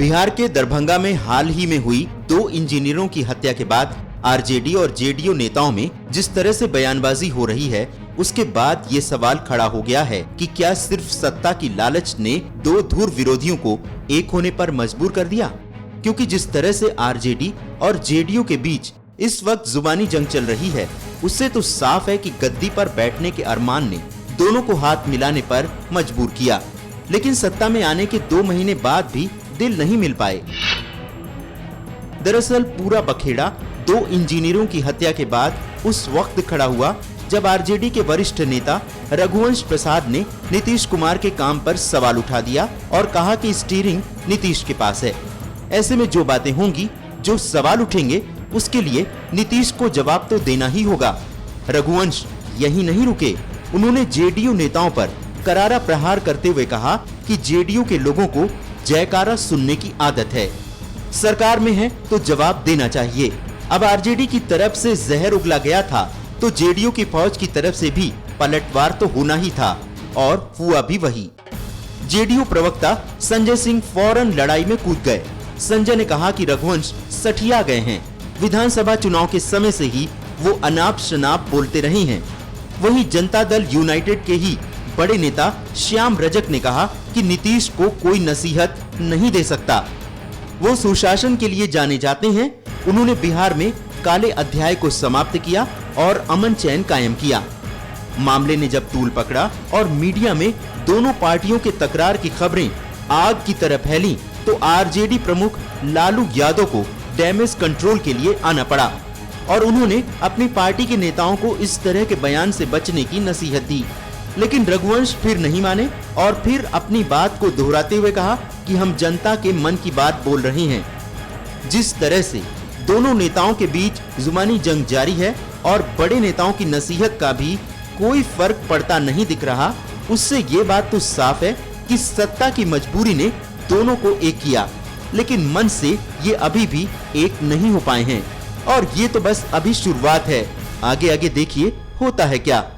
बिहार के दरभंगा में हाल ही में हुई 2 इंजीनियरों की हत्या के बाद आरजेडी और जेडीयू नेताओं में जिस तरह से बयानबाजी हो रही है, उसके बाद ये सवाल खड़ा हो गया है कि क्या सिर्फ सत्ता की लालच ने 2 धुर विरोधियों को एक होने पर मजबूर कर दिया? क्योंकि जिस तरह से आरजेडी और जेडीयू के बीच इस वक्त जुबानी जंग चल रही है, उससे तो साफ है कि गद्दी पर बैठने के अरमान ने दोनों को हाथ मिलाने पर मजबूर किया। लेकिन सत्ता में आने के 2 महीने बाद भी दिल नहीं मिल पाए। दरअसल पूरा बखेड़ा 2 इंजीनियरों की हत्या के बाद उस वक्त खड़ा हुआ जब आरजेडी के वरिष्ठ नेता रघुवंश प्रसाद ने नीतीश कुमार के काम पर सवाल उठा दिया और कहा कि स्टीयरिंग नीतीश के पास है। ऐसे में जो बातें होंगी, जो सवाल उठेंगे, उसके लिए नीतीश को जवाब तो देना ही होगा। रघुवंश यही नहीं रुके, उन्होंने जेडीयू नेताओं पर करारा प्रहार करते हुए कहा कि जेडीयू के लोगों को जयकारा सुनने की आदत है, सरकार में है तो जवाब देना चाहिए। अब आरजेडी की तरफ से जहर उगला गया था तो जेडीयू की फौज की तरफ से भी पलटवार तो होना ही था, और हुआ भी वही। जेडीयू प्रवक्ता संजय सिंह फौरन लड़ाई में कूद गए। संजय ने कहा कि रघुवंश सठिया गए हैं, विधानसभा चुनाव के समय से ही वो अनाप शनाप बोलते रहे हैं। वहीं जनता दल यूनाइटेड के ही बड़े नेता श्याम रजक ने कहा कि नीतीश को कोई नसीहत नहीं दे सकता, वो सुशासन के लिए जाने जाते हैं। उन्होंने बिहार में काले अध्याय को समाप्त किया और अमन चैन कायम किया। मामले ने जब तूल पकड़ा और मीडिया में दोनों पार्टियों के तकरार की खबरें आग की तरह फैली, तो आरजेडी प्रमुख लालू यादव को डैमेज कंट्रोल के लिए आना पड़ा और उन्होंने अपनी पार्टी के नेताओं को इस तरह के बयान से बचने की नसीहत दी। लेकिन रघुवंश फिर नहीं माने और फिर अपनी बात को दोहराते हुए कहा कि हम जनता के मन की बात बोल रहे हैं। जिस तरह से दोनों नेताओं के बीच जुबानी जंग जारी है और बड़े नेताओं की नसीहत का भी कोई फर्क पड़ता नहीं दिख रहा, उससे ये बात तो साफ है कि सत्ता की मजबूरी ने दोनों को एक किया, लेकिन मन से ये अभी भी एक नहीं हो पाए हैं। और ये तो बस अभी शुरुआत है, आगे आगे देखिए होता है क्या।